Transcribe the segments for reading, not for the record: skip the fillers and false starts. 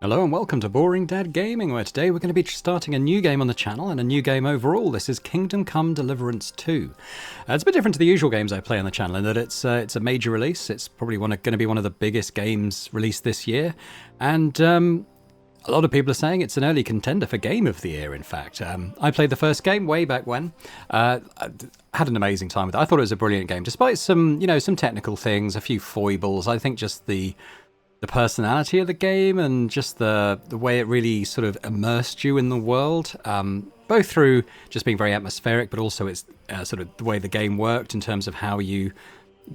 Hello and welcome to Boring Dad Gaming, where today we're going to be starting a new game on the channel and a new game overall. This is Kingdom Come Deliverance 2. It's a bit different to the usual games I play on the channel in that it's a major release. It's probably going to be one of the biggest games released this year, and a lot of people are saying it's an early contender for Game of the Year, in fact. I played the first game way back when. I had an amazing time with it. I thought it was a brilliant game, despite some technical things, a few foibles. I think just the personality of the game and just the way it really sort of immersed you in the world, both through just being very atmospheric, but also it's sort of the way the game worked in terms of how you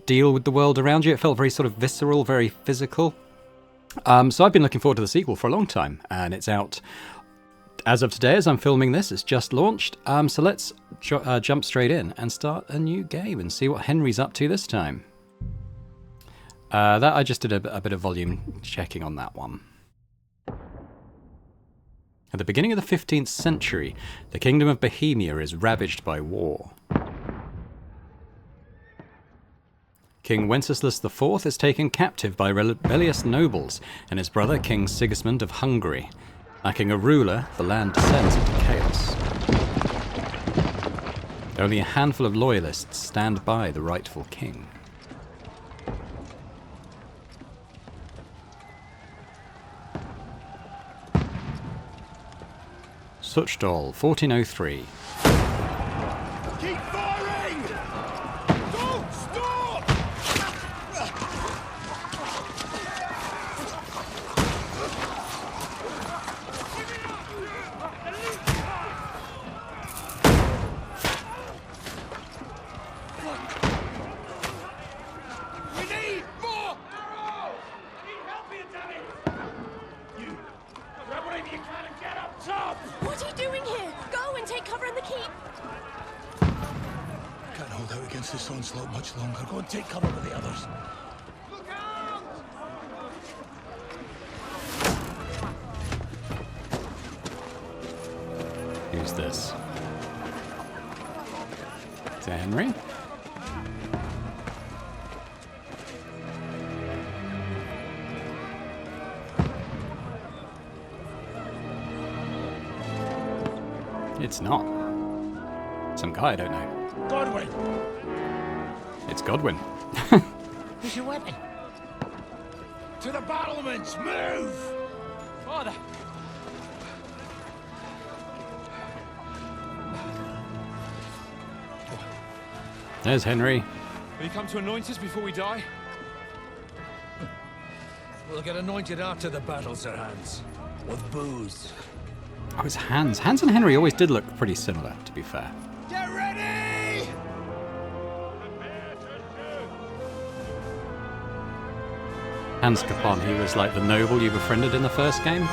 deal with the world around you. It felt very sort of visceral, very physical. So I've been looking forward to the sequel for a long time, and it's out as of today as I'm filming this. It's just launched. So let's jump straight in and start a new game and see what Henry's up to this time. That I just did a bit of volume checking on that one. At the beginning of the 15th century, the Kingdom of Bohemia is ravaged by war. King Wenceslas IV is taken captive by rebellious nobles, and his brother King Sigismund of Hungary. Lacking a ruler, the land descends into chaos. Only a handful of loyalists stand by the rightful king. Suchdol, 1403. Keep firing! Don't stop! We need more arrows! Need help here, damn it! You grab whatever you can and get up top! What are you doing here? Go and take cover in the keep. Can't hold out against this onslaught much longer. Go and take cover with the others. Look out! Who's this? Is that Henry? It's not. Some guy I don't know. Godwin! It's Godwin. Where's your weapon? To the battlements! Move! Father! There's Henry. Will you come to anoint us before we die? We'll get anointed after the battle, Sir Hans. With booze. Oh, it's Hans. Hans and Henry always did look pretty similar, to be fair. Get ready! Hans Capon, he was like the noble you befriended in the first game.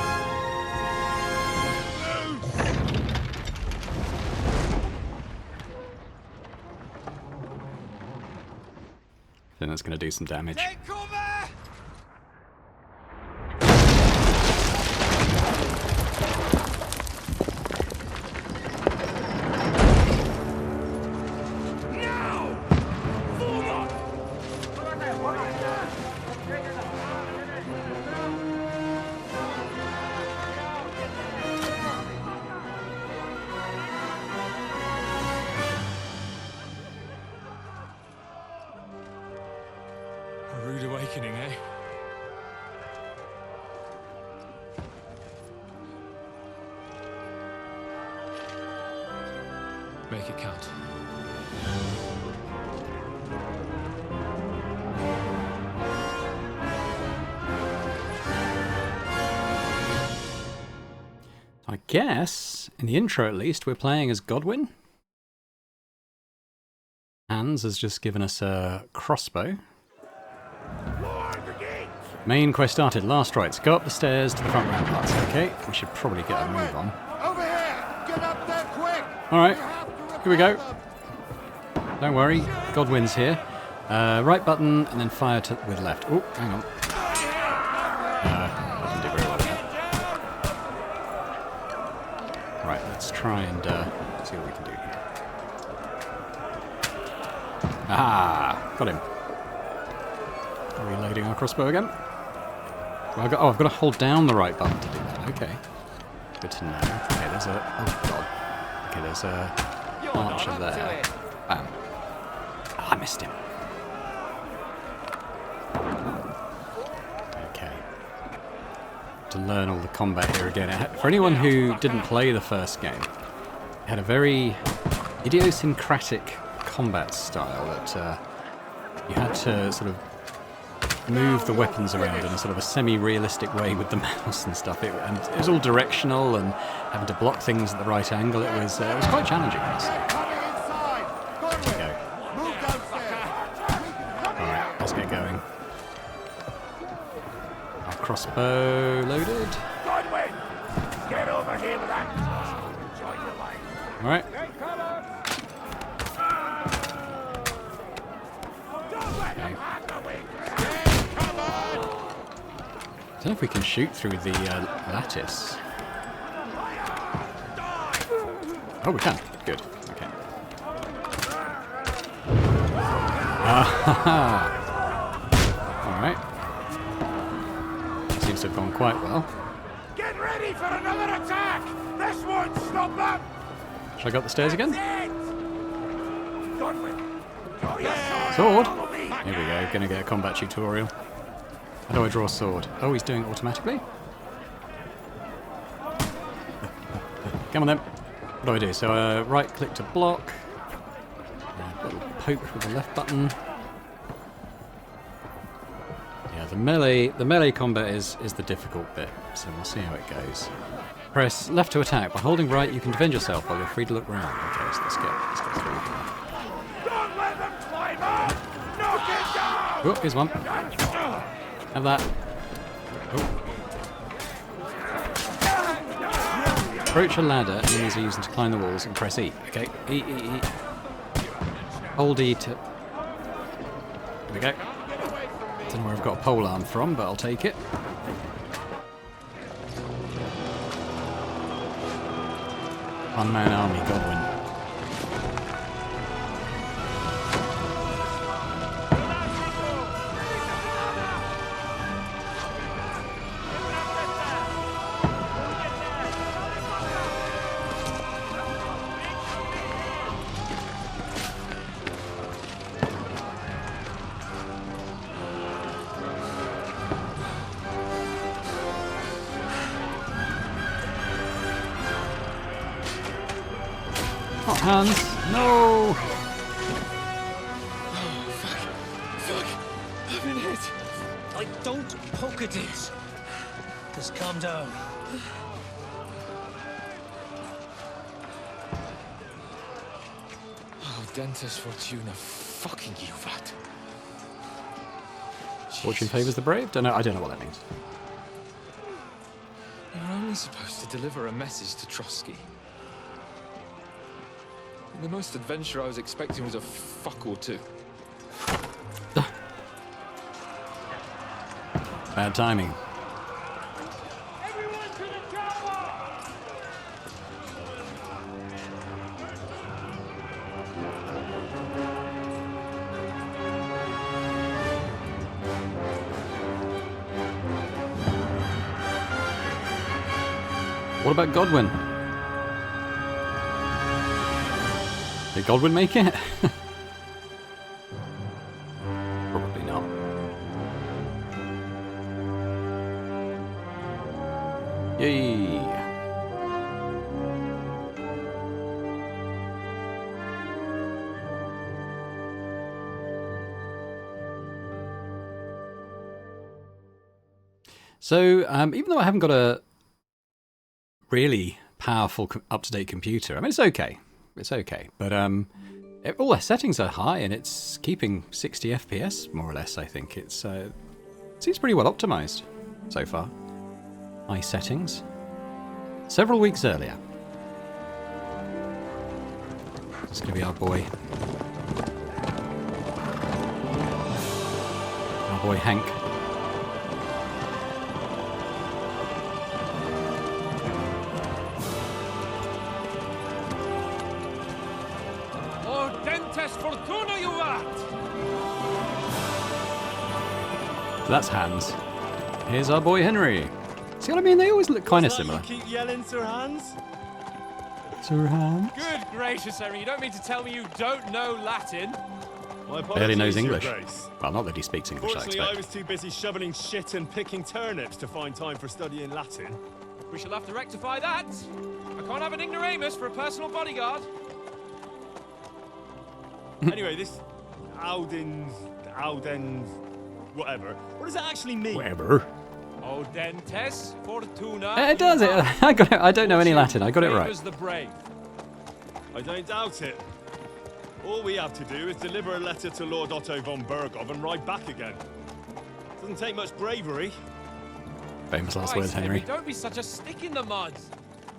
Then that's going to do some damage. Take cover! Now! Forward! A rude awakening, eh? Make it count. I guess, in the intro at least, we're playing as Godwin. Hans has just given us a crossbow. Main quest started. Last rites. Go up the stairs to the front ramparts. Okay, we should probably get a move on. Over here! Get up there quick! Alright, here we go. Don't worry, Godwin's here. Right button and then fire with left. Oh, hang on. I didn't do very well with that. Right, let's try and see what we can do here. Ah, got him. Reloading our crossbow again. I've got to hold down the right button to do that. Okay. Good to know. Okay, there's a... Oh, God. Okay, there's a archer there. Bam. Oh, I missed him. Okay. To learn all the combat here again. For anyone who didn't play the first game, it had a very idiosyncratic combat style that you had to sort of move the weapons around in a sort of a semi-realistic way with the mouse and stuff. And it was all directional and having to block things at the right angle. It was quite challenging, I must say. There we go. Alright, let's get going. Our crossbow loaded. Godwin! Get over here with that! Enjoy your life. Alright. I don't know if we can shoot through the lattice. Oh, we can. Good. Okay. Alright. Seems to have gone quite well. Get ready for another attack! This won't stop them! Should I go up the stairs again? Godwin! Draw your Sword! Here we go. Gonna get a combat tutorial. How do I draw a sword? Oh, he's doing it automatically? Come on then. What do I do? So right click to block. A little poke with the left button. Yeah, the melee combat is the difficult bit, so we'll see how it goes. Press left to attack. By holding right, you can defend yourself while you're free to look round. Okay, so let's get through. Don't let them climb up! Knock it down! Oh, here's one. Have that. Oh. Approach a ladder enemies are using to climb the walls and press E. Okay, E. Hold E to... There we go. Don't know where I've got a pole arm from, but I'll take it. One-man army, Godwin. Hans, no! Fuck! I've been hit! Don't poke at it! Just calm down. Oh, Dentes Fortuna, fucking you, Vat. Fortune favours the brave? I don't know what that means. You're only supposed to deliver a message to Trotsky. The most adventure I was expecting was a fuck or two. Bad timing. Everyone to the tower! What about Godwin? Did Godwin make it? Probably not. Yay! So, even though I haven't got a really powerful, up-to-date computer, I mean, it's okay. It's okay, but all the settings are high, and it's keeping 60 FPS more or less. I think it seems pretty well optimized so far. High settings. Several weeks earlier. It's going to be our boy Hank. Fortuna, you rat! So that's Hans. Here's our boy Henry. See what I mean? They always look kind of similar. You keep yelling, Sir Hans? Sir Hans? Good gracious, Henry, you don't mean to tell me you don't know Latin? My Barely knows apologies, Your English. Grace. Well, not that he speaks English, I Fortunately, I expect. was too busy shoveling shit and picking turnips to find time for studying Latin. We shall have to rectify that. I can't have an ignoramus for a personal bodyguard. Anyway, this Audens, whatever. What does it actually mean? Whatever. Audentes fortuna. It does it. I got it. I don't know any Latin. I got it right. Favours the brave. I don't doubt it. All we have to do is deliver a letter to Lord Otto von Bergov and ride back again. Doesn't take much bravery. Famous last Christ, words, Henry. Don't be such a stick in the mud.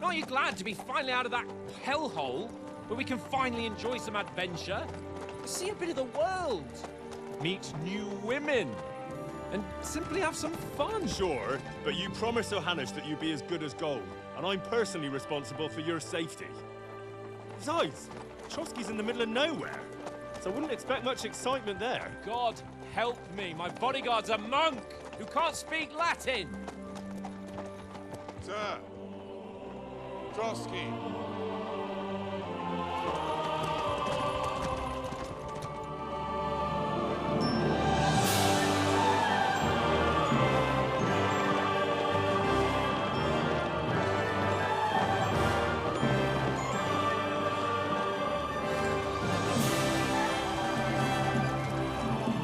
Aren't you glad to be finally out of that hellhole where we can finally enjoy some adventure? See a bit of the world. Meet new women. And simply have some fun. Sure, but you promised Johannes that you'd be as good as gold, and I'm personally responsible for your safety. Besides, Trotsky's in the middle of nowhere, so I wouldn't expect much excitement there. God help me. My bodyguard's a monk who can't speak Latin. Sir! Trotsky!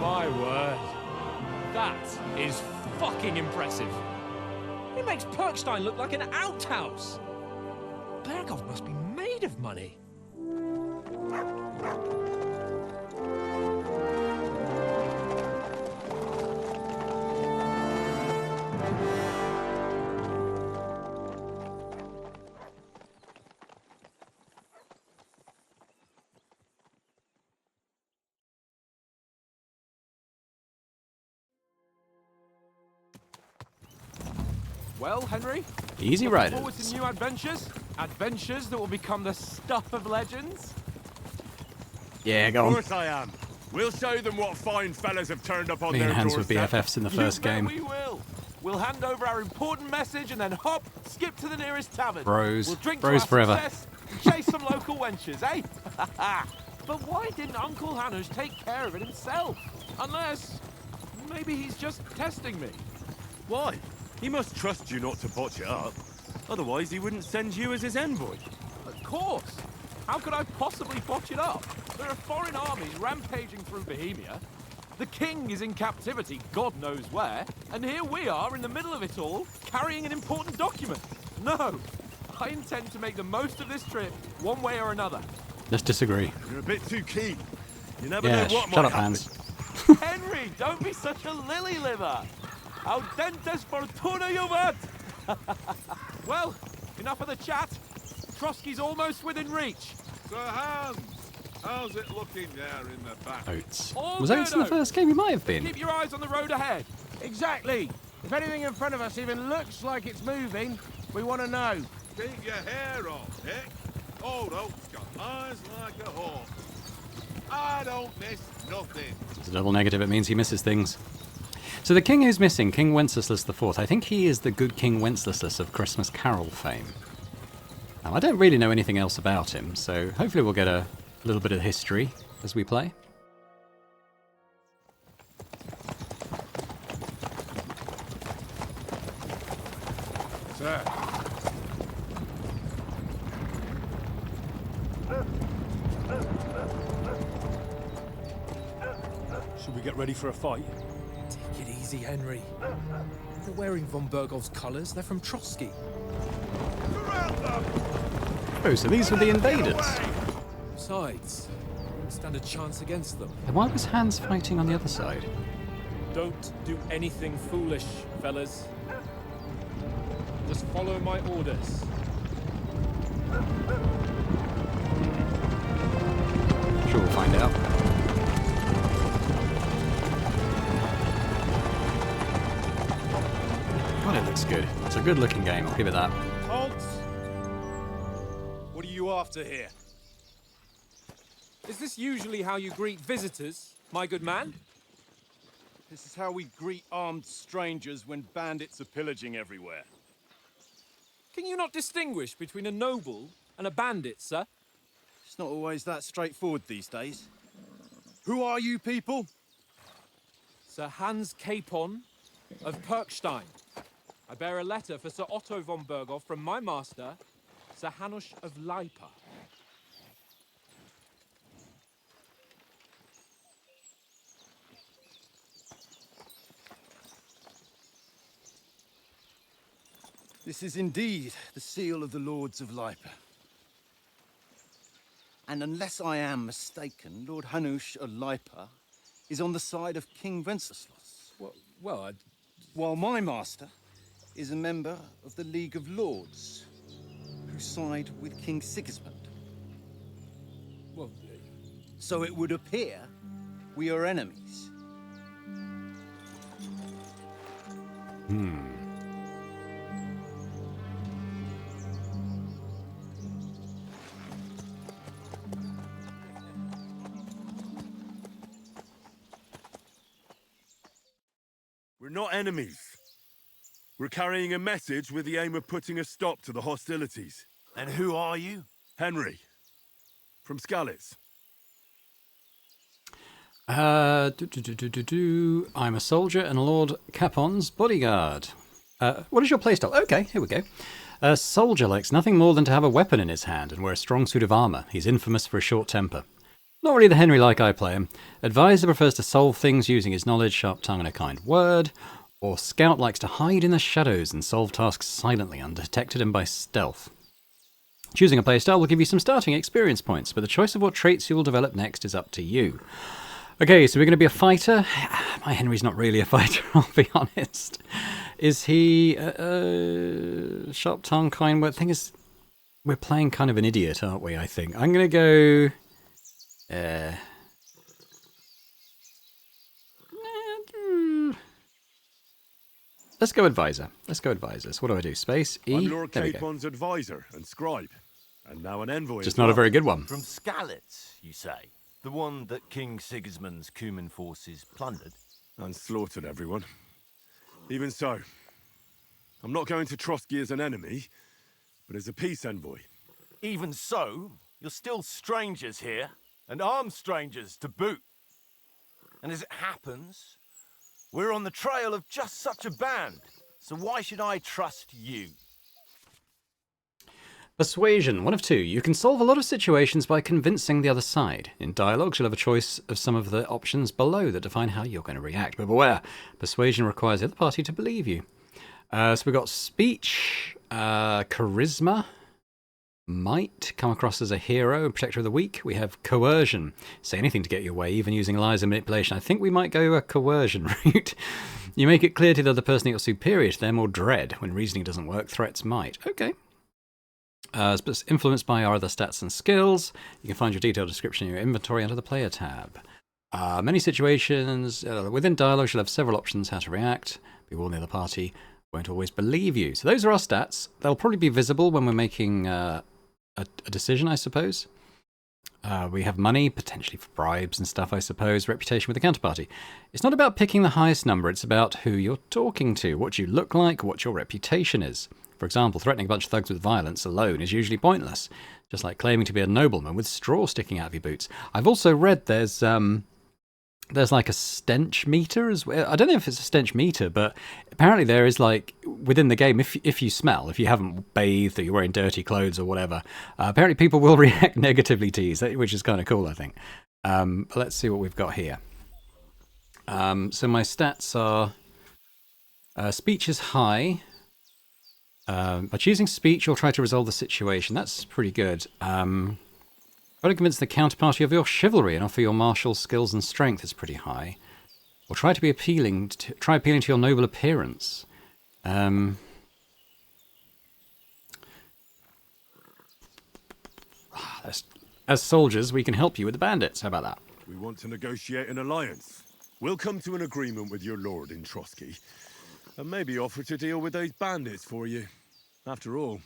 My word. That is fucking impressive. It makes Perkstein look like an outhouse. Bergov must be made of money. Well, Henry? Easy Forward riders. to new adventures? Adventures that will become the stuff of legends? Yeah, go Of on. course I am. We'll show them what fine fellas have turned up on Me their and Hans were doorstep. BFFs in the first You bet game. we will. We'll hand over our important message and then hop, skip to the nearest tavern. Bros. We'll drink Bros to our forever. success and chase some local wenches, eh? But why didn't Uncle Hanush take care of it himself? Unless, maybe he's just testing me. Why? He must trust you not to botch it up. Otherwise, he wouldn't send you as his envoy. Of course. How could I possibly botch it up? There are foreign armies rampaging through Bohemia. The king is in captivity, God knows where. And here we are in the middle of it all, carrying an important document. No, I intend to make the most of this trip, one way or another. Just disagree. You're a bit too keen. You never Yeah, know what shut might up, happen. Hans. Henry, don't be such a lily liver. Audentes fortuna juvat. Well, enough of the chat. Trotsky's almost within reach. Sir Hans! How's it looking there in the back? Oates. All Was good, Oates in the Oates. first game? He might have been. Keep your eyes on the road ahead. Exactly. If anything in front of us even looks like it's moving, we want to know. Keep your hair on, Dick. Old Oak's got eyes like a hawk. I don't miss nothing. It's a double negative. It means he misses things. So the king who's missing, King Wenceslas IV, I think he is the good King Wenceslas of Christmas Carol fame. Now, I don't really know anything else about him, so hopefully we'll get a little bit of history as we play. Sir. Should we get ready for a fight? Take it easy, Henry. They're wearing von Bergov's colours. They're from Trotsky. Surround them! Oh, so these were the invaders. Besides, we don't stand a chance against them. Then why was Hans fighting on the other side? Don't do anything foolish, fellas. Just follow my orders. Sure, we'll find out. God, it looks good. It's a good looking game, I'll give it that. Halt! What are you after here? Is this usually how you greet visitors, my good man? This is how we greet armed strangers when bandits are pillaging everywhere. Can you not distinguish between a noble and a bandit, sir? It's not always that straightforward these days. Who are you people? Sir Hans Capon of Perkstein. I bear a letter for Sir Otto von Berghoff from my master, Sir Hanush of Leipa. This is indeed the seal of the Lords of Leipa. And unless I am mistaken, Lord Hanush of Leipa is on the side of King Wenceslas. While my master is a member of the League of Lords, who side with King Sigismund. So it would appear we are enemies. We're not enemies. We're carrying a message with the aim of putting a stop to the hostilities. And who are you? Henry, from Skalitz. I'm a soldier and Lord Capon's bodyguard. What is your playstyle? Okay, here we go. A soldier likes nothing more than to have a weapon in his hand and wear a strong suit of armour. He's infamous for a short temper. Not really the Henry like I play him. Advisor prefers to solve things using his knowledge, sharp tongue and a kind word. Or Scout likes to hide in the shadows and solve tasks silently, undetected and by stealth. Choosing a playstyle will give you some starting experience points, but the choice of what traits you will develop next is up to you. Okay, so we're going to be a fighter. My Henry's not really a fighter, I'll be honest. Is he sharp tongue, kind word? Thing is, we're playing kind of an idiot, aren't we, I think? I'm going to go... Let's go advisor. Let's go advisors. What do I do? Space, E, I'm Lord there we go. Capon's advisor and scribe, and now an envoy. Just as not a well. very good one. From Skalitz, you say? The one that King Sigismund's Cuman forces plundered? And slaughtered everyone. Even so, I'm not going to Trotsky as an enemy, but as a peace envoy. Even so, you're still strangers here, and armed strangers to boot. And as it happens, we're on the trail of just such a band, so why should I trust you? Persuasion, one of two. You can solve a lot of situations by convincing the other side. In dialogues, you'll have a choice of some of the options below that define how you're going to react. But beware, persuasion requires the other party to believe you. So we've got speech, charisma, might, come across as a hero and protector of the weak. We have coercion, say anything to get your way, even using lies and manipulation. I think we might go a coercion route. You make it clear to the other person that you're superior to them, or dread. When reasoning doesn't work, threats might. Okay. Influenced by our other stats and skills. You can find your detailed description in your inventory under the player tab. Many situations, within dialogue, you'll have several options how to react. Be warned the other party won't always believe you. So those are our stats. They'll probably be visible when we're making a decision, I suppose. We have money, potentially for bribes and stuff, I suppose. Reputation with the counterparty. It's not about picking the highest number, it's about who you're talking to, what you look like, what your reputation is. For example, threatening a bunch of thugs with violence alone is usually pointless, just like claiming to be a nobleman with straw sticking out of your boots. I've also read there's like a stench meter as well. I don't know if it's a stench meter, but apparently there is, like, within the game, if you smell, if you haven't bathed or you're wearing dirty clothes or whatever, apparently people will react negatively to you, which is kind of cool, I think. But let's see what we've got here. So my stats are speech is high. By choosing speech, you'll try to resolve the situation. That's pretty good. Try to convince the counterparty of your chivalry and offer your martial skills and strength is pretty high. Or try appealing to your noble appearance. As soldiers, we can help you with the bandits. How about that? We want to negotiate an alliance. We'll come to an agreement with your lord in Trotsky, and maybe offer to deal with those bandits for you. After all,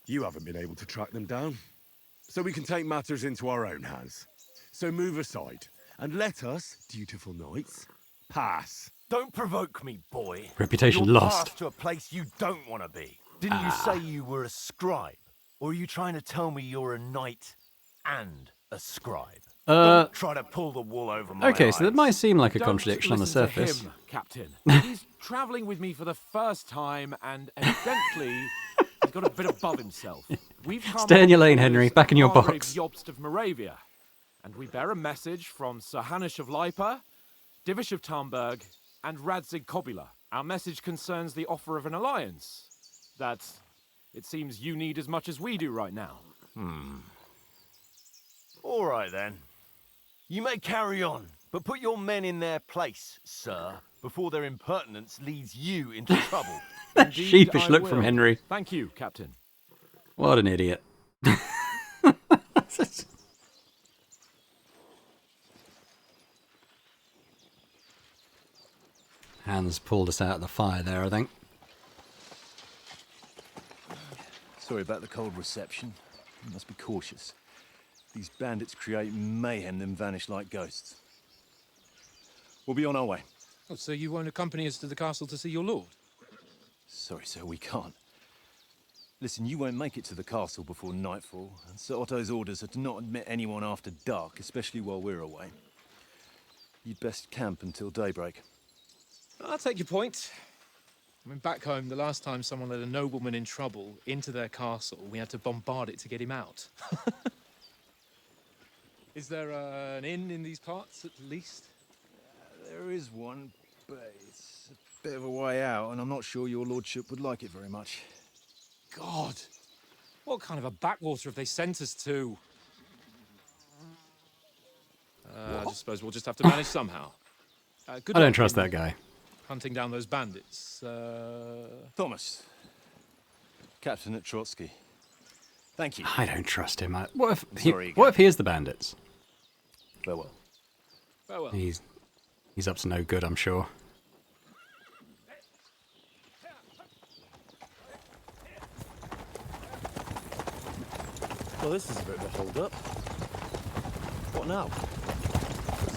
you haven't been able to track them down. So we can take matters into our own hands. So move aside, and let us, dutiful knights, Pass. Don't provoke me, boy. Reputation You're lost. passed to a place you don't want to be. Didn't you say you were a scribe? Or are you trying to tell me you're a knight and a scribe? Don't try to pull the wool over my Okay, eyes. so that might seem like a Don't contradiction on the listen to surface. him, Captain. He's travelling with me for the first time, and evidently he's got a bit above himself. We've come Stay in your lane, on Henry. as Back in your Margrave box. Jobst of Moravia, and we bear a message from Sir Hanish of Lipa, Divish of Tarnberg, and Radzig Kobula. Our message concerns the offer of an alliance that it seems you need as much as we do right now. All right, then. You may carry on, but put your men in their place, sir, before their impertinence leads you into trouble. That Indeed, sheepish I look will. from Henry. Thank you, Captain. What an idiot. Hans pulled us out of the fire there, I think. Sorry about the cold reception. You must be cautious. These bandits create mayhem, then vanish like ghosts. We'll be on our way. Oh, so you won't accompany us to the castle to see your lord? Sorry, sir, we can't. Listen, you won't make it to the castle before nightfall, and Sir Otto's orders are to not admit anyone after dark, especially while we're away. You'd best camp until daybreak. I'll take your point. I mean, back home, the last time someone let a nobleman in trouble into their castle, we had to bombard it to get him out. Is there an inn in these parts, at least? There is one, but it's a bit of a way out, and I'm not sure your lordship would like it very much. God! What kind of a backwater have they sent us to? I just suppose we'll just have to manage somehow. Good I don't luck trust in that guy. hunting down those bandits. Thomas, captain at Trotsky. Thank you. I don't trust him. What if sorry what again. if he is the bandits? Farewell. Farewell. He's up to no good, I'm sure. Well, this is a bit of a hold-up. What now?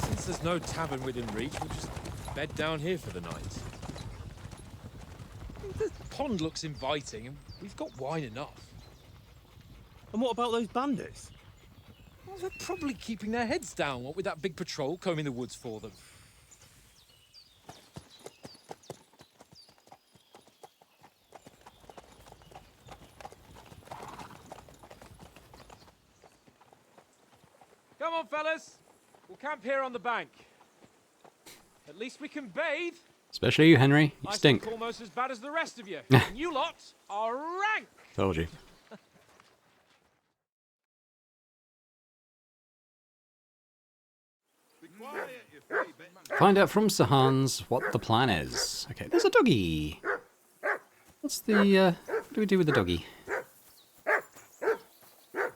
Since there's no tavern within reach, we'll just bed down here for the night. The pond looks inviting, and we've got wine enough. And what about those bandits? Well, they're probably keeping their heads down, what with that big patrol combing the woods for them. Come on, fellas. We'll camp here on the bank. At least we can bathe. Especially you, Henry. You I stink. stink almost as bad as the rest of you. And you lot are rank. Told you. Find out from Sir Hans what the plan is. Okay, there's a doggy. What's the, what do we do with the doggy?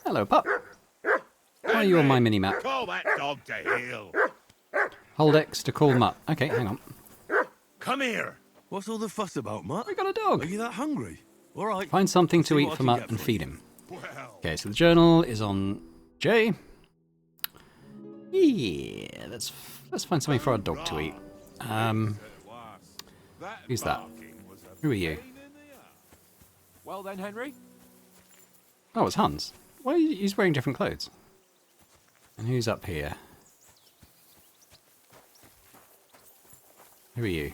Hello, pup. Why are you on my mini-map? Call that dog to heel. Hold X to call Mutt. Okay, hang on. Come here. What's all the fuss about, Mutt? We got a dog. Are you that hungry? All right. Find something to See eat what I for can Mutt get and for feed you. him. Well, Okay, so the journal is on J. Yeah, let's find something for our dog to eat. Who's that? Who are you? Well then, Henry, Oh, it's Hans. Why he's wearing different clothes? And who's up here? Who are you?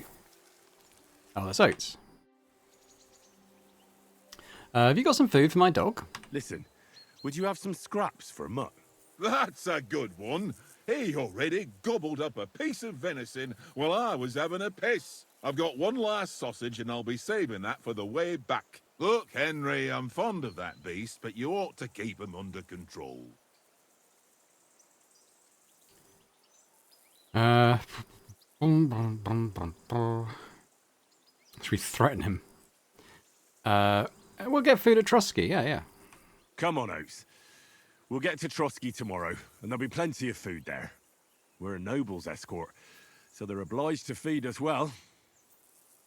Oh, that's Oates. Have you got some food for my dog? listen, would you have some scraps for Mutt? That's a good one. He already gobbled up a piece of venison while I was having a piss. I've got one last sausage and I'll be saving that for the way back. Look, Henry, I'm fond of that beast, but you ought to keep him under control. Should we threaten him? We'll get food at Trotsky, yeah. Come on, Oates. We'll get to Trotsky tomorrow, and there'll be plenty of food there. We're a noble's escort, so they're obliged to feed us well.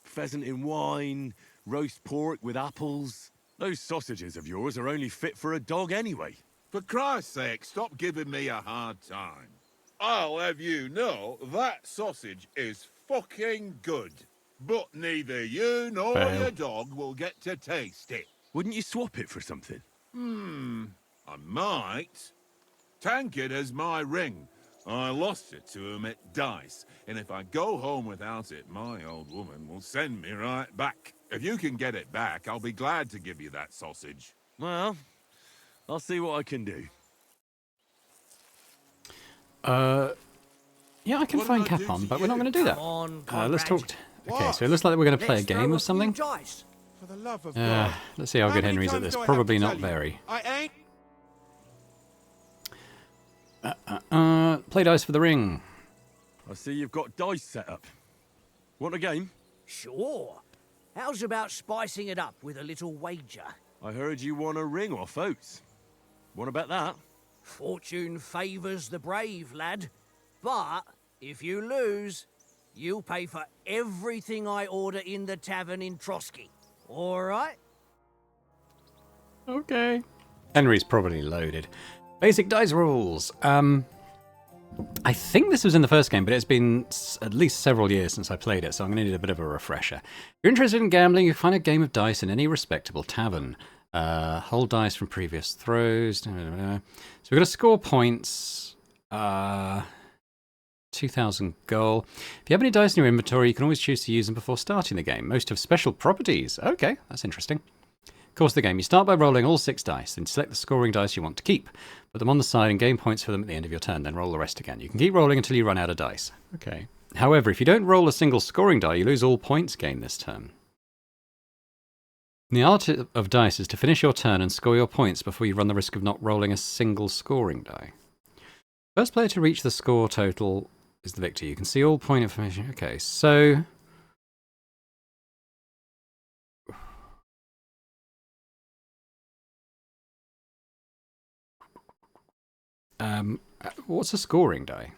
Pheasant in wine, roast pork with apples. Those sausages of yours are only fit for a dog anyway. For Christ's sake, stop giving me a hard time. I'll have you know that sausage is fucking good. But neither you nor Fail. your dog will get to taste it. Wouldn't you swap it for something? I might. Tankard has my ring. I lost it to him at dice, and if I go home without it, my old woman will send me right back. If you can get it back, I'll be glad to give you that sausage. Well, I'll see what I can do. Yeah, I can What find did I do Capon, to but we're not you? going to do that. Come on, Let's Conrad. talk. Okay, What? so it looks like we're going to play a Let's game throw of a few something. dice. For the love of God. Let's see how good many Henry's at times this. do I have Probably to not tell you? very. I ain't. Play dice for the ring. I see you've got dice set up. Want a game? Sure. How's about spicing it up with a little wager? I heard you won a ring off Oates. Want to bet that? Fortune favours the brave, lad. But if you lose, you'll pay for everything I order in the tavern in Trotsky. All right? Okay. Henry's probably loaded. Basic dice rules. I think this was in the first game, but it's been at least several years since I played it, so I'm going to need a bit of a refresher. If you're interested in gambling, you can find a game of dice in any respectable tavern. Hold dice from previous throws. So we're going to score points. 2,000 goal. If you have any dice in your inventory, you can always choose to use them before starting the game. Most have special properties. Okay, that's interesting. Course of the game, you start by rolling all 6 dice, then select the scoring dice you want to keep. Put them on the side and gain points for them at the end of your turn, then roll the rest again. You can keep rolling until you run out of dice. Okay. However, if you don't roll a single scoring die, you lose all points gained this turn. The art of dice is to finish your turn and score your points before you run the risk of not rolling a single scoring die. First player to reach the score total is the victor. You can see all point information. Okay, so... what's a scoring die?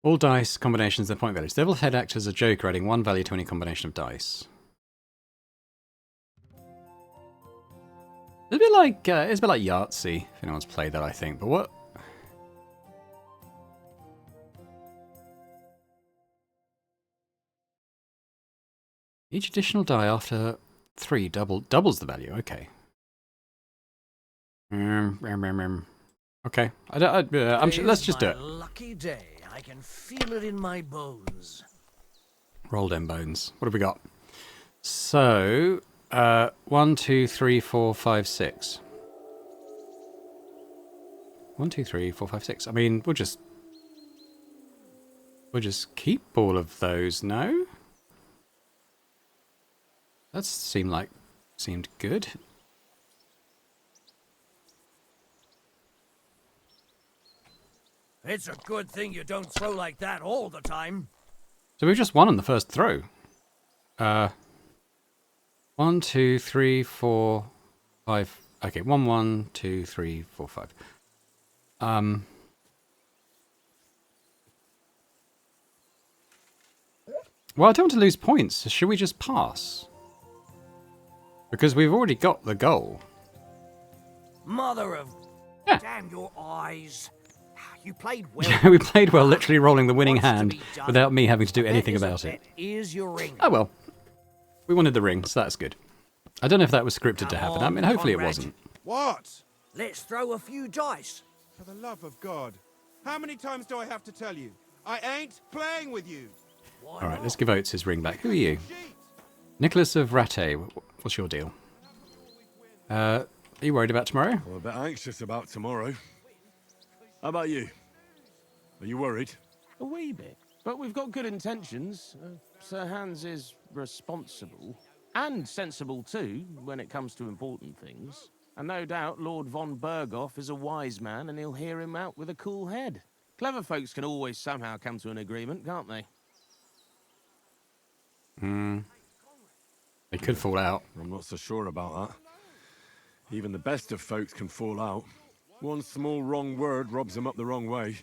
All dice combinations, their point values. Devil's Head acts as a joker, adding 1 value to any combination of dice. It's a bit like Yahtzee, if anyone's played that, I think. But what? Each additional die after 3 doubles the value. Okay. Okay. Let's just do it. Lucky day. I can feel it in my bones. Roll them bones. What have we got? So, 1, 2, 3, 4, 5, 6. 1, 2, 3, 4, 5, 6. I mean, we'll just keep all of those, no? That seemed good. It's a good thing you don't throw like that all the time. So we've just won on the first throw. 1, 2, 3, 4, 5. Okay, 1, 1, 2, 3, 4, 5. Well, I don't want to lose points. So should we just pass? Because we've already got the goal. Mother of... Yeah. Damn your eyes. You played well. We played well, literally rolling the winning What's to hand be done? without me having to do Bet anything is a about it. bet. Here's your ring. Oh well. We wanted the ring, so that's good. I don't know if that was scripted to happen. I mean, hopefully it Conrad. wasn't. What? Let's throw a few dice. For the love of God. How many times do I have to tell you? I ain't playing with you. Why All right, not? let's give Oates his ring back. Who are you? Nicholas of Rattay. What's your deal? Are you worried about tomorrow? I'm a bit anxious about tomorrow. How about you? Are you worried? A wee bit. But we've got good intentions. Sir Hans is responsible. And sensible too, when it comes to important things. And no doubt Lord von Berghoff is a wise man and he'll hear him out with a cool head. Clever folks can always somehow come to an agreement, can't they? They could fall out. I'm not so sure about that. Even the best of folks can fall out. One small wrong word robs them up the wrong way.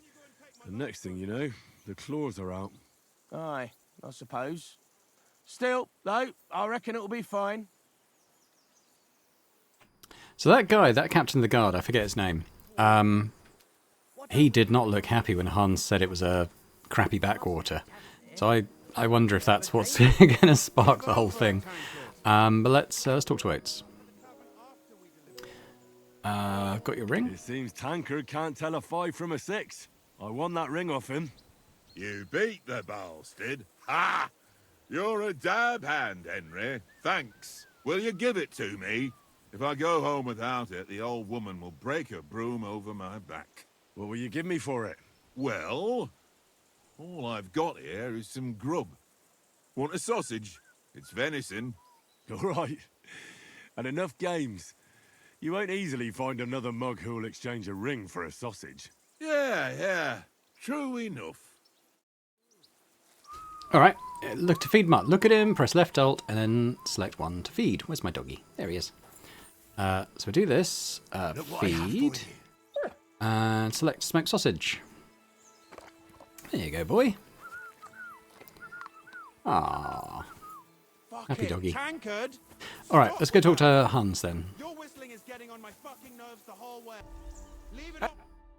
The next thing you know, the claws are out. Aye, I suppose. Still, though, I reckon it'll be fine. So that guy, that captain of the guard, I forget his name. He did not look happy when Hans said it was a crappy backwater. So I wonder if that's what's going to spark the whole thing. But let's talk to Oates. Got your ring? It seems Tankard can't tell a 5 from a 6. I won that ring off him. You beat the bastard. Ha! You're a dab hand, Henry. Thanks. Will you give it to me? If I go home without it, the old woman will break her broom over my back. What will you give me for it? Well, all I've got here is some grub. Want a sausage? It's venison. All right. And enough games. You won't easily find another mug who'll exchange a ring for a sausage. Yeah. True enough. Alright, look to feed Mutt. Look at him, press left alt, and then select one to feed. Where's my doggy? There he is. So we do this, feed, and select smoked sausage. There you go, boy. Ah, happy doggy. Tankard. Alright, let's go talk to Hans then. Your whistling is getting on my fucking nerves the whole way. Leave it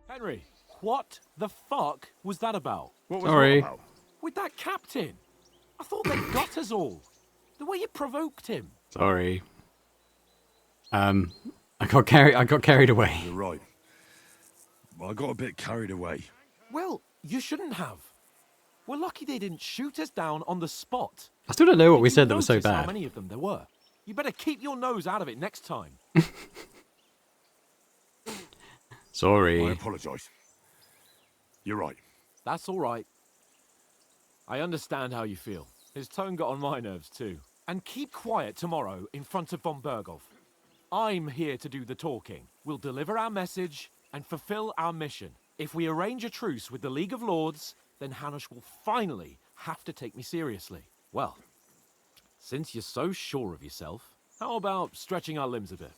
Henry, what the fuck was that about? What was Sorry. that about? With that captain? I thought they got us all. The way you provoked him. Sorry. I got carried away. You're right. I got a bit carried away. Well, you shouldn't have. We're lucky they didn't shoot us down on the spot. I still don't know what we Did you said that was so notice How bad. many of them there were? You better keep your nose out of it next time. Sorry. I apologise. You're right. That's all right. I understand how you feel. His tone got on my nerves too. And keep quiet tomorrow in front of von Berghoff. I'm here to do the talking. We'll deliver our message and fulfill our mission. If we arrange a truce with the League of Lords, then Hanush will finally have to take me seriously. Well, since you're so sure of yourself, how about stretching our limbs a bit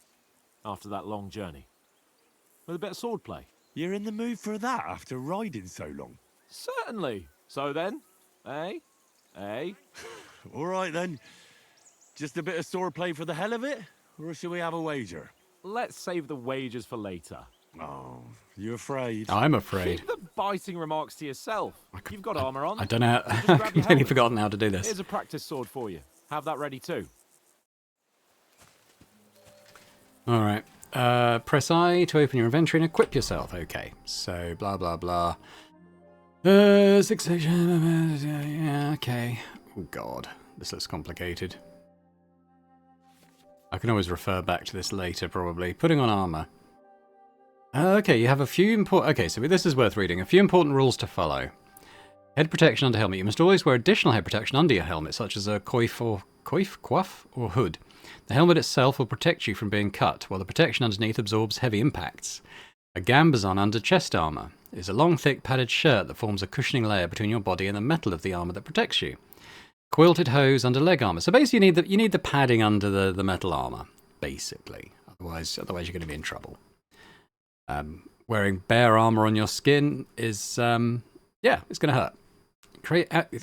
after that long journey? With a bit of swordplay. You're in the mood for that after riding so long? Certainly. So then, eh? All right then. Just a bit of swordplay for the hell of it? Or should we have a wager? Let's save the wagers for later. Oh, you afraid? I'm afraid. Keep the biting remarks to yourself. You've got armor on. I don't know. Just grab I've your completely helmet. forgotten how to do this. Here's a practice sword for you. Have that ready too. Alright. Press I to open your inventory and equip yourself. Okay. So, blah, blah, blah. 6 yeah, okay. Oh, God. This looks complicated. I can always refer back to this later, probably. Putting on armor. Okay, you have a few important... Okay, so this is worth reading. A few important rules to follow. Head protection under helmet. You must always wear additional head protection under your helmet, such as a coif, or hood. The helmet itself will protect you from being cut, while the protection underneath absorbs heavy impacts. A gambazon under chest armor is a long, thick, padded shirt that forms a cushioning layer between your body and the metal of the armor that protects you. Quilted hose under leg armor. So basically you need the padding under the metal armor, basically. Otherwise you're going to be in trouble. Wearing bare armor on your skin is, yeah, it's going to hurt.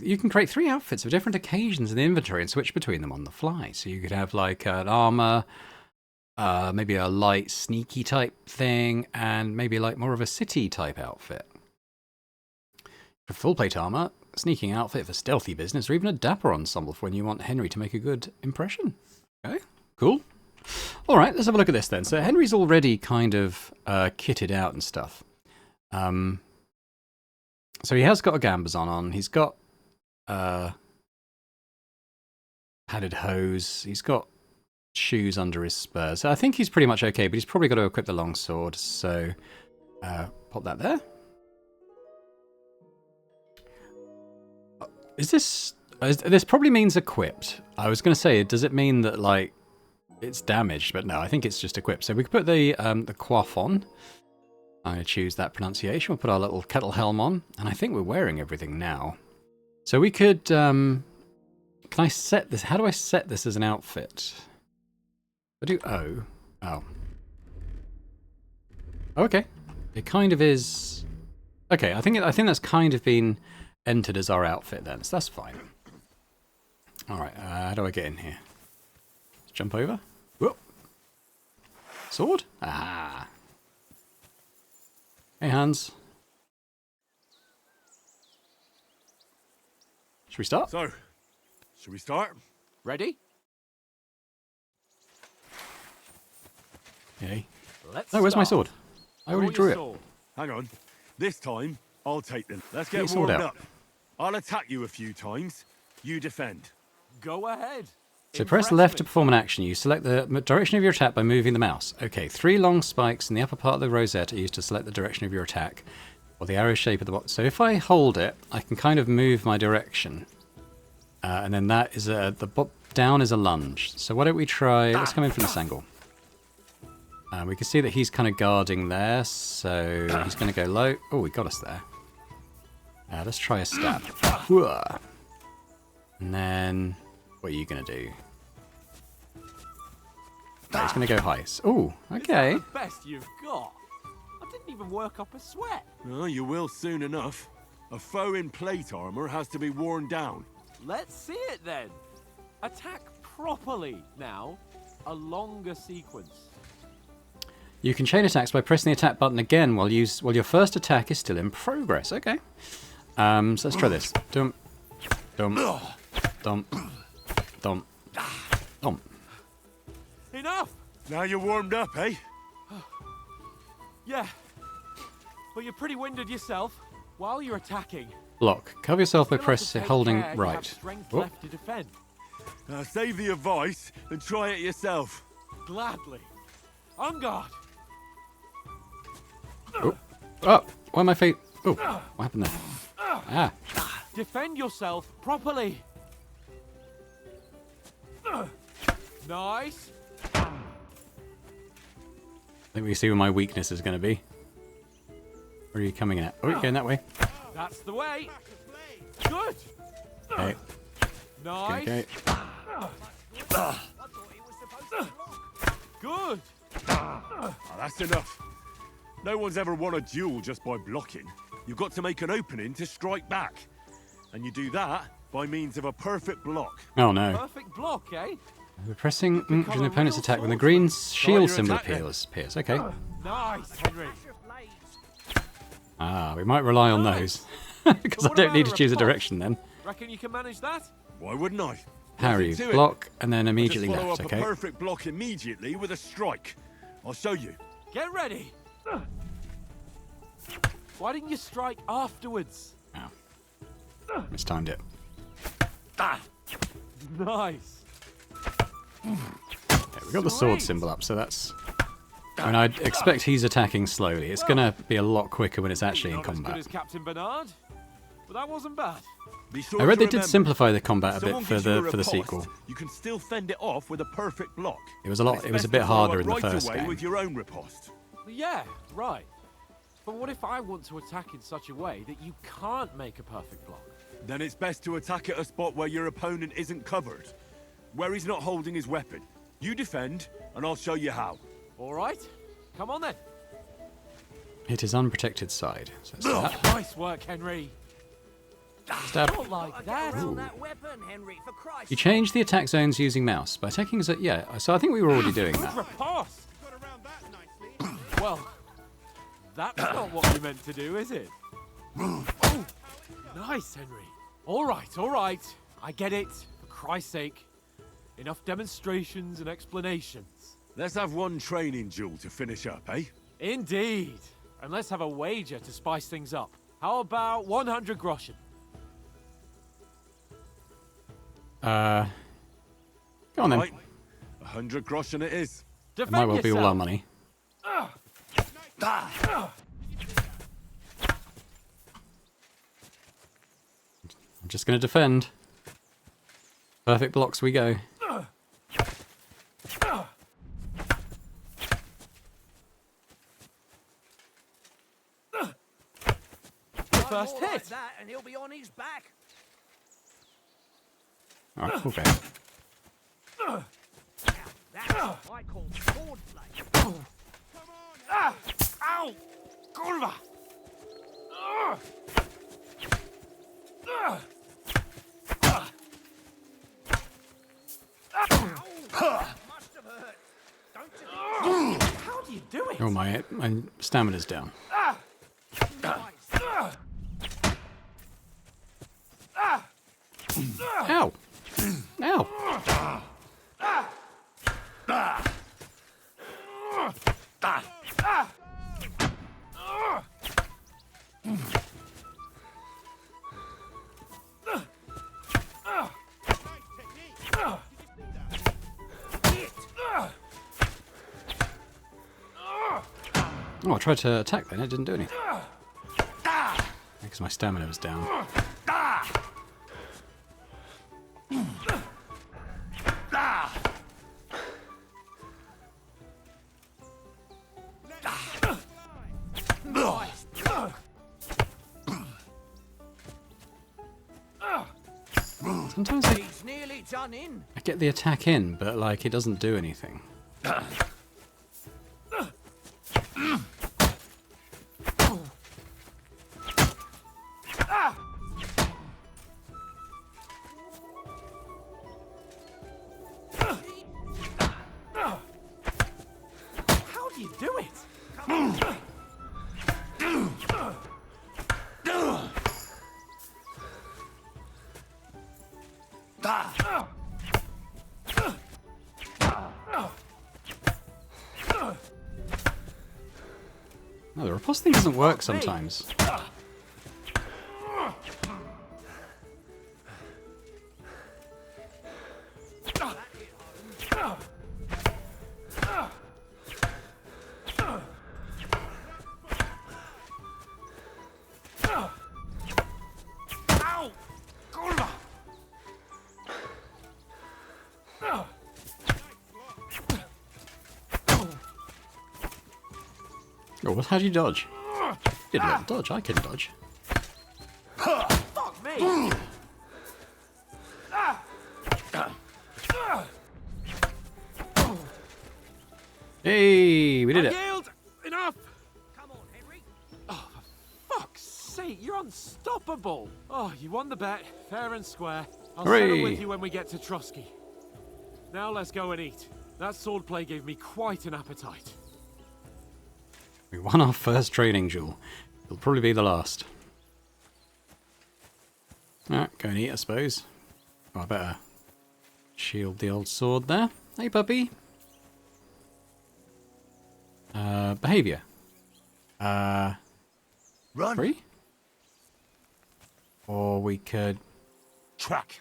You can create 3 outfits of different occasions in the inventory and switch between them on the fly. So you could have like an armor, maybe a light sneaky type thing, and maybe like more of a city type outfit. For full plate armor, sneaking outfit for stealthy business, or even a dapper ensemble for when you want Henry to make a good impression. Okay, cool. All right, let's have a look at this then. So Henry's already kind of kitted out and stuff. So he has got a gambazon on. He's got padded hose. He's got shoes under his spurs. So I think he's pretty much okay, but he's probably got to equip the longsword. So pop that there. Is this... this probably means equipped. I was going to say, does it mean that, like, it's damaged? But no, I think it's just equipped. So we could put the coif on. I'm going to choose that pronunciation. We'll put our little kettle helm on. And I think we're wearing everything now. So we could... can I set this? How do I set this as an outfit? I do O. Oh. Okay. It kind of is... Okay, I think that's kind of been entered as our outfit then, so that's fine. Alright, how do I get in here? Let's jump over. Whoop. Sword? Ah. Hey, Hans. Should we start? So, should we start? Ready? Okay. Let's Oh, where's my start. sword? I already drew it. Hang on. This time, I'll take them. Let's Get your get sword warmed out. up. I'll attack you a few times. You defend. Go ahead. So press left to perform an action. You select the direction of your attack by moving the mouse. Okay, 3 long spikes in the upper part of the rosette are used to select the direction of your attack, or the arrow shape at the bottom. So if I hold it, I can kind of move my direction. And then that is down is a lunge. So why don't we try, let's come in from this angle. We can see that he's kind of guarding there, so he's going to go low. Oh, he got us there. Let's try a stab. And then, what are you going to do? Oh, he's going to go high. Oh, okay. The best you've got. I didn't even work up a sweat. Oh, you will soon enough. A foe in plate armor has to be worn down. Let's see it then. Attack properly now. A longer sequence. You can chain attacks by pressing the attack button again while your first attack is still in progress. Okay. So let's try this. Dump, dump, dump, dump, dump. Enough! Now you're warmed up, eh? Yeah. But you're pretty winded yourself while you're attacking. Block. Cover yourself by Still have to take holding care you right. have strength Oh. left to defend. Now save the advice and try it yourself. Gladly. On guard. Oh. Oh, why am I feet? Oh, what happened there? Ah. Defend yourself properly. Nice. I think we see where my weakness is going to be. Where are you coming at? Oh, you're going that way. That's the way. Good. Okay. Nice. Okay. Good. Oh, that's enough. No one's ever won a duel just by blocking. You've got to make an opening to strike back. And you do that by means of a perfect block. Oh no. Perfect block, eh? We're pressing become during the a opponent's real attack when the swordsman. green shield your symbol attack then. appears. Okay. Nice, Henry. Ah, we might rely on those. Because I What don't about need to a choose a riposte? direction then. Reckon you can manage that? Why wouldn't I? Parry, Nothing to it. block, and then immediately Just follow left, up okay? a perfect block immediately with a strike. I'll show you. Get ready. Why didn't you strike afterwards? Oh. Mistimed it. Nice. Okay, we got the sword Sweet. symbol up, so that's... I mean, I'd expect he's attacking slowly. It's going to be a lot quicker when it's actually in Not as good combat. as Captain Bernard, but that wasn't bad. Be sure I read to they did remember, simplify the combat a someone bit for gives you a the riposte, sequel. You can still fend it off with a perfect block. It was a lot. It's It was a best bit to follow harder up in the right first away game. with your own riposte. Yeah, right. But what if I want to attack in such a way that you can't make a perfect block? Then it's best to attack at a spot where your opponent isn't covered, where he's not holding his weapon. You defend, and I'll show you how. All right, come on then. Hit his unprotected side. So stab. Nice work, Henry. Stab. Not like that. Around that weapon, Henry, for Christ's You change the attack zones using mouse by attacking as a... Yeah, so I think we were already doing Good that. riposte. Got around that nicely. Well, that's not what we meant to do, is it? Oh, nice, Henry. All right. I get it. For Christ's sake. Enough demonstrations and explanations. Let's have one training duel to finish up, eh? Indeed. And let's have a wager to spice things up. How about 100 groschen? Go on then. Right. 100 groschen it is. It Defend might well be all our yourself. money. I'm just going to defend. Perfect blocks we go. First more like hit. that, and he'll be on his back. Alright, okay. That's what I call swordplay. Ow! Kurwa! Must have hurt. Don't you think? How do you do it? Oh, my stamina's down. Ow! Ow! Oh, I tried to attack then, it didn't do anything. Because my stamina was down. Sometimes He's nearly done in. I get the attack in, but like it doesn't do anything. How do you do it? No, the riposte thing doesn't work sometimes. Oh, well, how do you dodge? You did a little dodge, I can dodge. Fuck me! Hey, we did it. Yield! Enough! Come on, Henry. Oh, for fuck's sake, you're unstoppable! Oh, you won the bet, fair and square. I'll settle Hooray. with you when we get to Trotsky. Now let's go and eat. That swordplay gave me quite an appetite. We won our first training duel. It'll probably be the last. Alright, go and eat, I suppose. Oh, I better shield the old sword there. Hey, puppy. Behavior. Run. Free? Or we could... Track.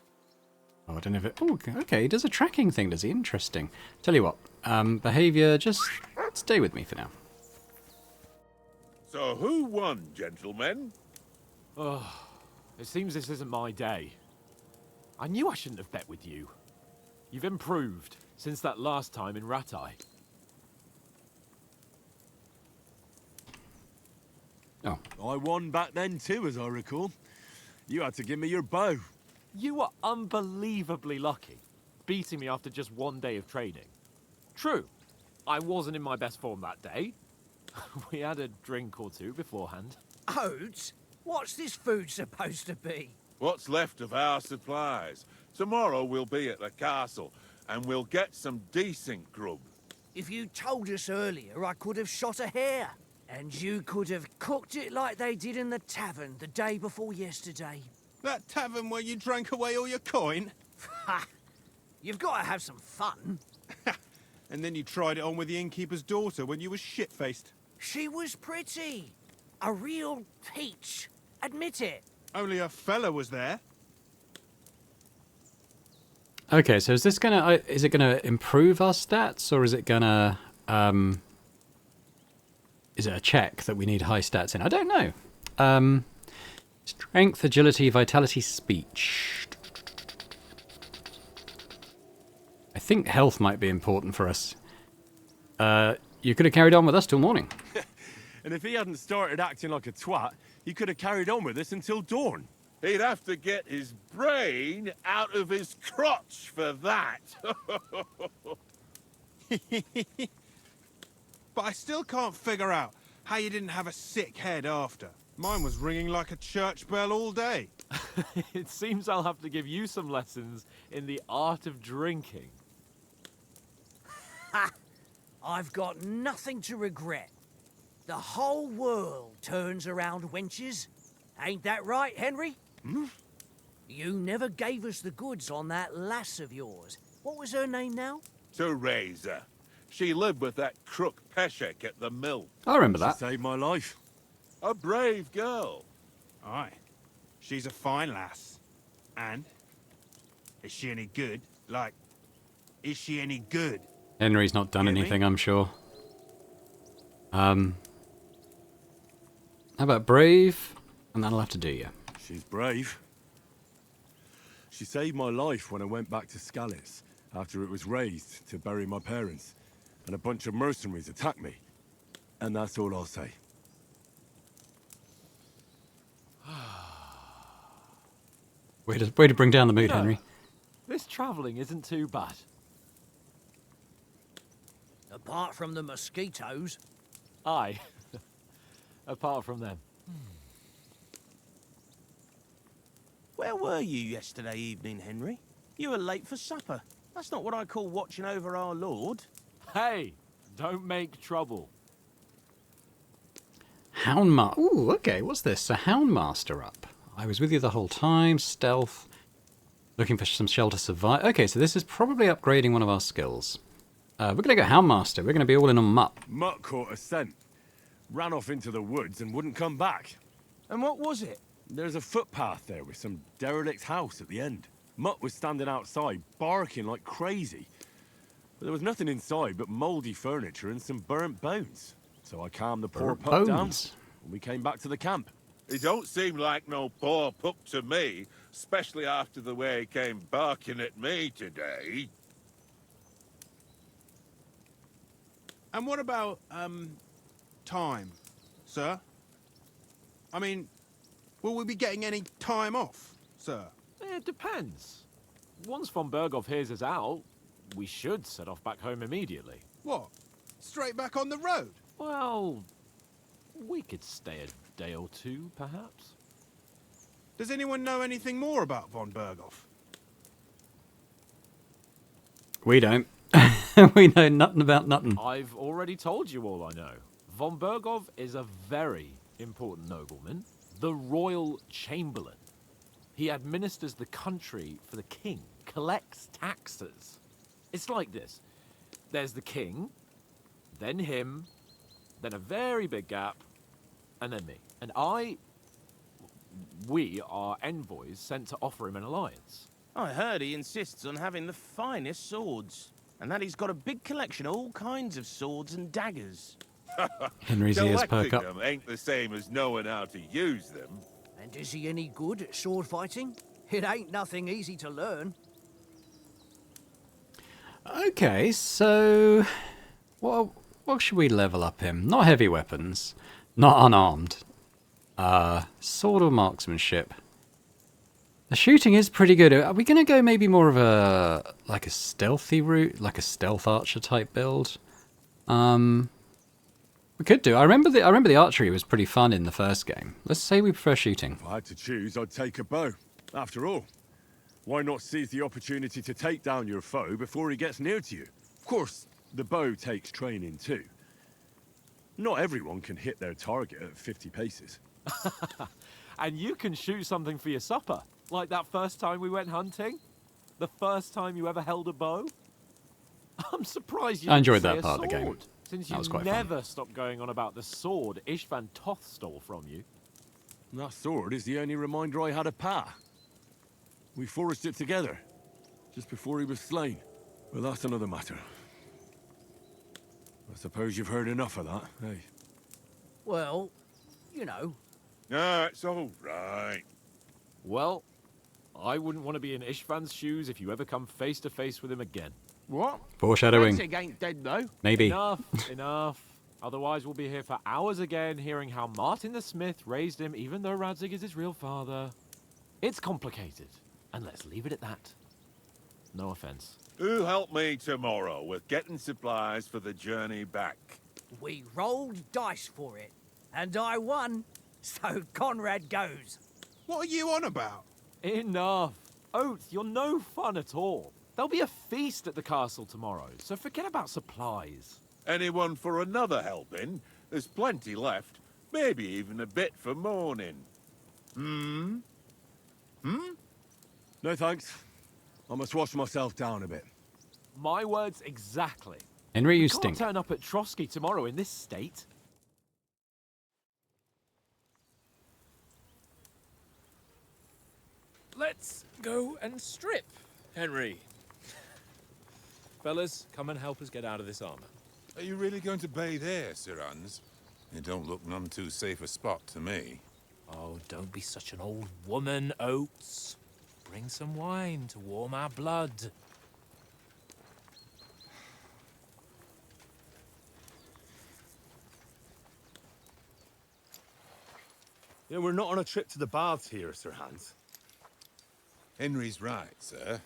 Oh, I don't know if it... Oh, okay, he does a tracking thing, does he? Interesting. Tell you what, behavior, just stay with me for now. So who won, gentlemen? Oh, it seems this isn't my day. I knew I shouldn't have bet with you. You've improved since that last time in Ratai. Oh. I won back then too, as I recall. You had to give me your bow. You were unbelievably lucky, beating me after just one day of training. True, I wasn't in my best form that day. We had a drink or two beforehand. Oats? What's this food supposed to be? What's left of our supplies. Tomorrow we'll be at the castle, and we'll get some decent grub. If you told us earlier, I could have shot a hare. And you could have cooked it like they did in the tavern the day before yesterday. That tavern where you drank away all your coin? Ha! You've got to have some fun. And then you tried it on with the innkeeper's daughter when you were shit-faced. She was pretty. A real peach. Admit it. Only a fella was there. Okay, so is this gonna... is it gonna improve our stats, or is it gonna... is it a check that we need high stats in? I don't know. Strength, agility, vitality, speech. I think health might be important for us. You could have carried on with us till morning. And if he hadn't started acting like a twat, he could have carried on with us until dawn. He'd have to get his brain out of his crotch for that. But I still can't figure out how you didn't have a sick head after. Mine was ringing like a church bell all day. It seems I'll have to give you some lessons in the art of drinking. Ha! I've got nothing to regret. The whole world turns around wenches. Ain't that right, Henry? You never gave us the goods on that lass of yours. What was her name now? Teresa. She lived with that crook Peshek at the mill. I remember She that. saved my life. A brave girl. Aye. She's a fine lass. And? Is she any good? Like, is she any good? Henry's not done Hear me? anything, I'm sure. How about brave? And that'll have to do you. She's brave. She saved my life when I went back to Scalitz after it was razed to bury my parents, and a bunch of mercenaries attacked me. And that's all I'll say. Way to bring down the mood, Henry. This travelling isn't too bad. Apart from the mosquitoes. Aye. Apart from them. Where were you yesterday evening, Henry? You were late for supper. That's not what I call watching over our Lord. Hey, don't make trouble. Houndmaster. Ooh, okay, what's this? A Houndmaster up. I was with you the whole time. Stealth. Looking for some shelter survive. Okay, so this is probably upgrading one of our skills. We're going to go Houndmaster. We're going to be all in on Mutt. Mutt caught a scent. Ran off into the woods and wouldn't come back. And what was it? There's a footpath there with some derelict house at the end. Mutt was standing outside, barking like crazy. But there was nothing inside but mouldy furniture and some burnt bones. So I calmed the poor pup down, and we came back to the camp. He don't seem like no poor pup to me, especially after the way he came barking at me today. And what about, time, sir? I mean, will we be getting any time off, sir? It depends. Once von Berghoff hears us out, we should set off back home immediately. What? Straight back on the road? Well, we could stay a day or two, perhaps. Does anyone know anything more about von Berghoff? We don't. We know nothing about nothing. I've already told you all I know. Von Berghoff is a very important nobleman, the royal chamberlain. He administers the country for the king, collects taxes. It's like this. There's the king, then him, then a very big gap, and then me. And we are envoys sent to offer him an alliance. I heard he insists on having the finest swords, and that he's got a big collection of all kinds of swords and daggers. Henry's ears perk Collecting up. them ain't the same as knowing how to use them. And is he any good at sword fighting? It ain't nothing easy to learn. Okay, so what should we level up him? Not heavy weapons, not unarmed. Sword or marksmanship. The shooting is pretty good. Are we going to go maybe more of a stealthy route, like a stealth archer type build? We could do. I remember the archery was pretty fun in the first game. Let's say we prefer shooting. If I had to choose, I'd take a bow. After all, why not seize the opportunity to take down your foe before he gets near to you? Of course, the bow takes training too. Not everyone can hit their target at 50 paces. And you can shoot something for your supper, like that first time we went hunting. The first time you ever held a bow. I'm surprised you I enjoyed didn't say that part of the a game. sword, since That you was quite fun. never stopped going on about the sword Ishvan Toth stole from you. That sword is the only reminder I had of Pa. We forged it together, just before he was slain. But that's another matter. I suppose you've heard enough of that, eh? Well, you know. No, it's all right. Well, I wouldn't want to be in Ishvan's shoes if you ever come face to face with him again. What? Foreshadowing. Radzig ain't dead, though. Maybe. Enough. Otherwise, we'll be here for hours again, hearing how Martin the Smith raised him, even though Radzig is his real father. It's complicated, and let's leave it at that. No offense. Who help me tomorrow with getting supplies for the journey back? We rolled dice for it, and I won, so Conrad goes. What are you on about? Enough. Oath, you're no fun at all. There'll be a feast at the castle tomorrow, so forget about supplies. Anyone for another helping? There's plenty left. Maybe even a bit for morning. No thanks. I must wash myself down a bit. My words exactly. Henry, you You stink. can't turn up at Trotsky tomorrow in this state. Let's go and strip, Henry. Fellas, come and help us get out of this armor. Are you really going to bathe here, Sir Hans? It don't look none too safe a spot to me. Oh, don't be such an old woman, Oates. Bring some wine to warm our blood. Yeah, we're not on a trip to the baths here, Sir Hans. Henry's right, sir.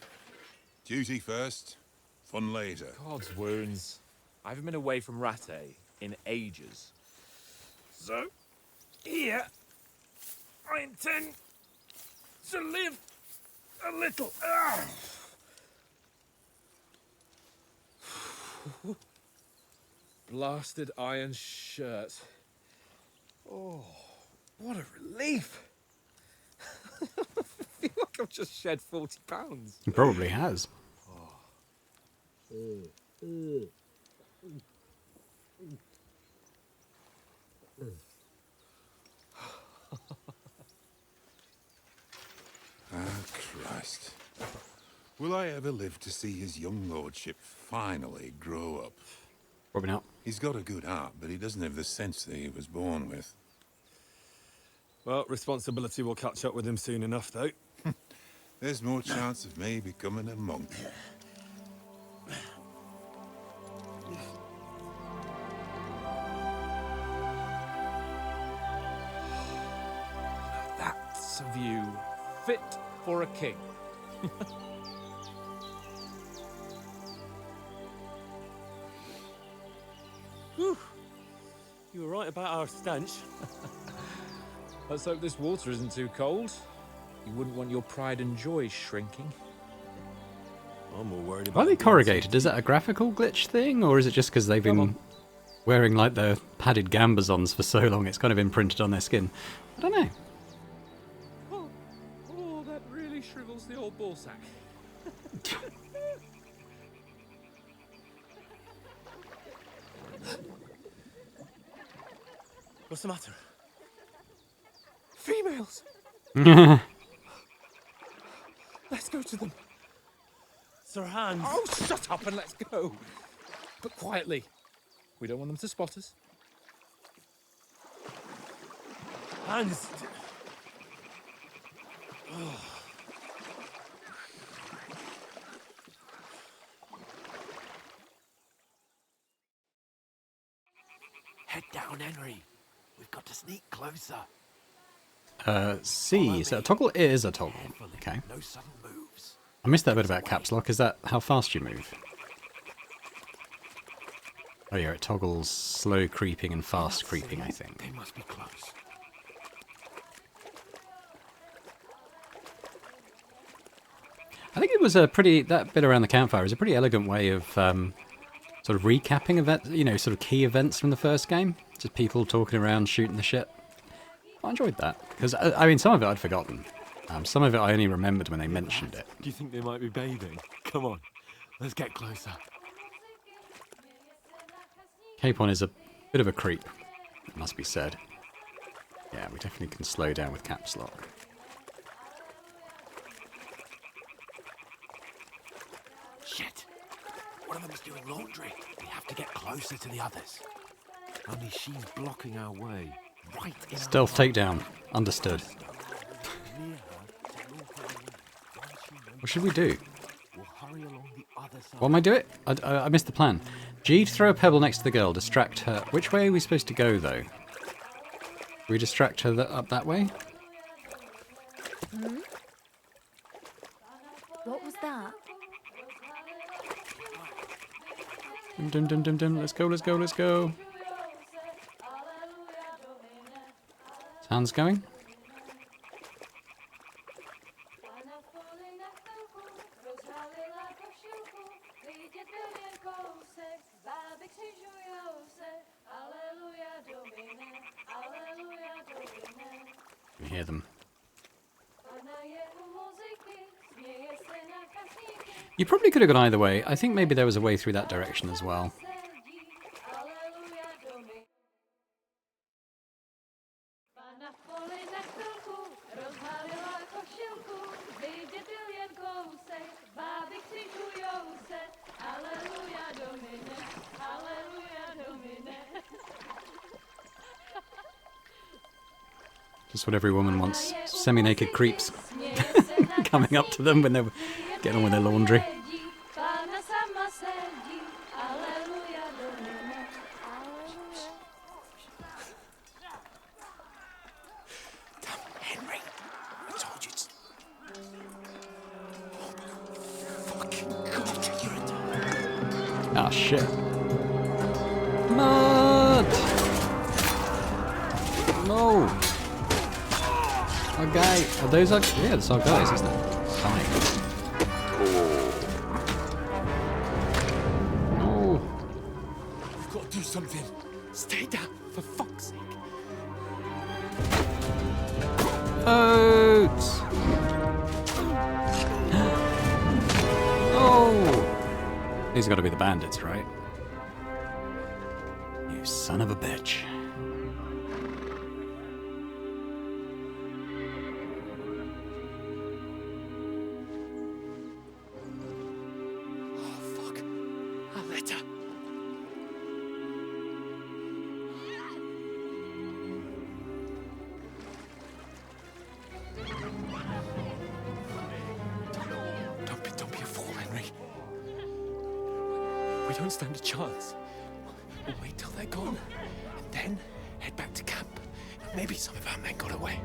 Duty first, fun later. God's wounds. I haven't been away from Rattay in ages. So, here, I intend to live a little. Blasted iron shirt. Oh, what a relief. I feel like I've just shed 40 pounds. He probably has. Christ. Will I ever live to see his young lordship finally grow up? Probably not. He's got a good heart, but he doesn't have the sense that he was born with. Well, responsibility will catch up with him soon enough, though. There's more chance of me becoming a monk. That's a view fit for a king. Whew. You were right about our stench. Let's hope this water isn't too cold. You wouldn't want your pride and joy shrinking. I'm more worried about... Why are they corrugated? Is that a graphical glitch thing, or is it just because they've been wearing like the padded gambazons for so long it's kind of imprinted on their skin? I don't know. Oh, that really shrivels the old ball sack. What's the matter? Females! Let's go to them. Sir Hans. Oh, shut up and let's go. But quietly. We don't want them to spot us. Hans. Head down, Henry. We've got to sneak closer. C. Is that a toggle? It is a toggle. Okay. No sudden moves. I missed that bit about caps lock. Is that how fast you move? Oh yeah, it toggles slow creeping and fast creeping, I think. They must be close. I think it was a pretty, that bit around the campfire is a pretty elegant way of sort of recapping events, you know, sort of key events from the first game. Just people talking around, shooting the shit. I enjoyed that, because, I mean, some of it I'd forgotten. Some of it I only remembered when they mentioned it. Do you think they might be bathing? Come on, let's get closer. Capon is a bit of a creep, it must be said. Yeah, we definitely can slow down with caps lock. Shit! One of them's doing laundry. We have to get closer to the others. Only she's blocking our way. Right in Stealth takedown. Understood. What should we do? What am I doing? I missed the plan. G to throw a pebble next to the girl, distract her. Which way are we supposed to go, though? Do we distract her up that way? Hmm? What was that? Dum dum dum dum dum. Let's go, let's go, let's go. Is Hans going? I can hear them. You probably could have gone either way. I think maybe there was a way through that direction as well. Just what every woman wants. Semi-naked creeps coming up to them when they're getting on with their laundry. Henry, I told you to... Ah, shit. Mud! No! Our guy. Are those our... Yeah, that's our guys, isn't it? Fine. No. You've got to do something. Stay down, for fuck's sake. Oats! Oh! These have got to be the bandits, right? You son of a bitch. We don't stand a chance. We'll wait till they're gone, and then head back to camp. Maybe some of our men got away.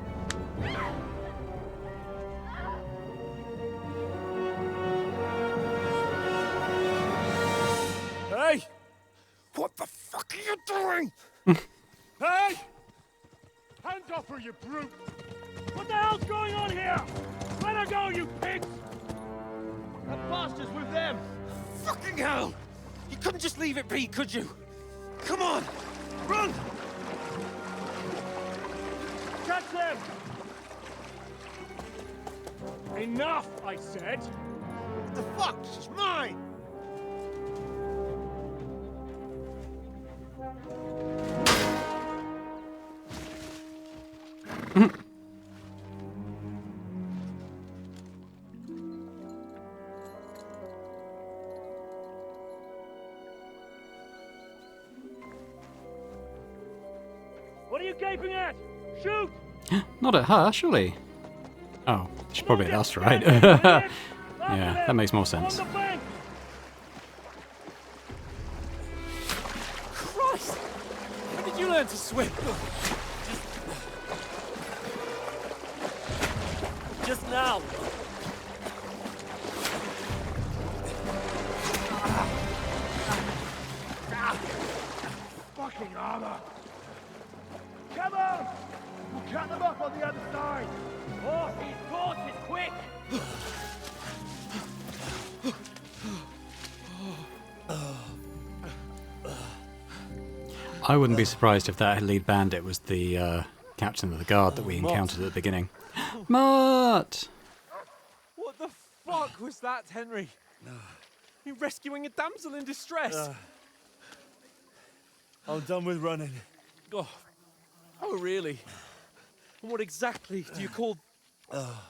Hey! What the fuck are you doing? Hey! Hands off her, you brute! What the hell's going on here? Let her go, you pigs! That bastard's with them! Fucking hell! You couldn't just leave it be, could you? Come on! Run! Catch them! Enough, I said! What the fuck? She's mine! What are you gaping at? Shoot! Not at her, surely. Oh, she's probably at us, right? Yeah, that makes more sense. Christ! When did you learn to swim? Just now. Fucking armor! Come on! We'll cut them up on the other side! Oh, he's caught it quick! I wouldn't be surprised if that lead bandit was the captain of the guard that we encountered at the beginning. Mart! What the fuck was that, Henry? You rescuing a damsel in distress? I'm done with running. Oh, really? And what exactly do you call... Oh,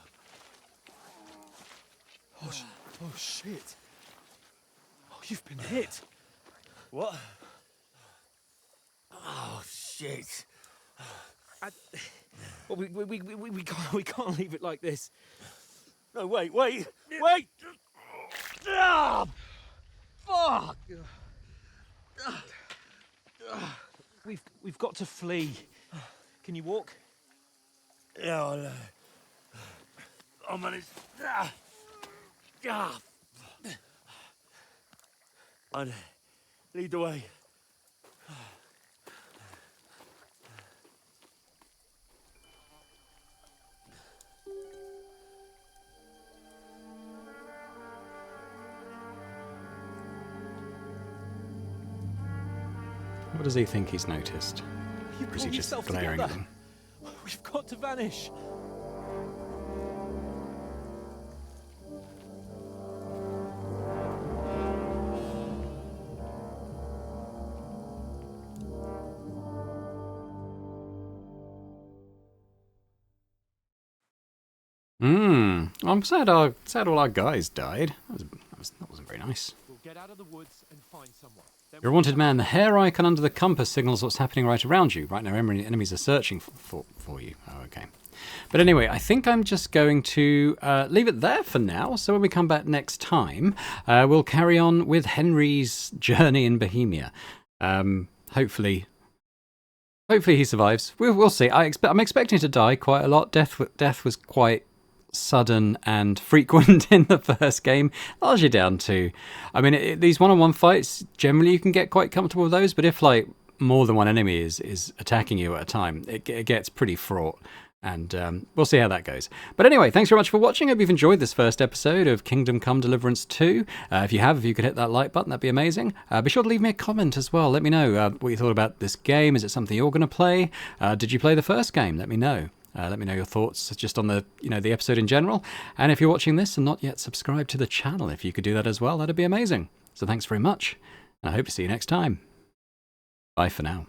shit. Oh, you've been hit. What? Oh, shit. Well, we can't leave it like this. No, wait! Ah, fuck! We've got to flee. Can you walk? Yeah, I know. I'll manage. I'd lead the way. What does he think he's noticed? You Or is he pull just yourself glaring at together. them? We've got to vanish. I'm sad sad all our guys died. That wasn't very nice. We'll get out of the woods and find someone. You're a wanted man. The hair icon under the compass signals what's happening right around you. Right now, enemies are searching for you. Oh, okay. But anyway, I think I'm just going to leave it there for now. So when we come back next time, we'll carry on with Henry's journey in Bohemia. Hopefully he survives. We'll see. I'm expecting to die quite a lot. Death was quite sudden and frequent in the first game, largely down to, I mean, these one-on-one fights, generally you can get quite comfortable with those, but if like more than one enemy is attacking you at a time, it gets pretty fraught. And we'll see how that goes. But anyway, thanks very much for watching. I hope you've enjoyed this first episode of Kingdom Come Deliverance 2. If you could hit that like button, that'd be amazing. Be sure to leave me a comment as well. Let me know what you thought about this game. Is it something you're going to play? Did you play the first game? Let me know. Let me know your thoughts just on the episode in general. And if you're watching this and not yet subscribed to the channel, if you could do that as well, that'd be amazing. So thanks very much. And I hope to see you next time. Bye for now.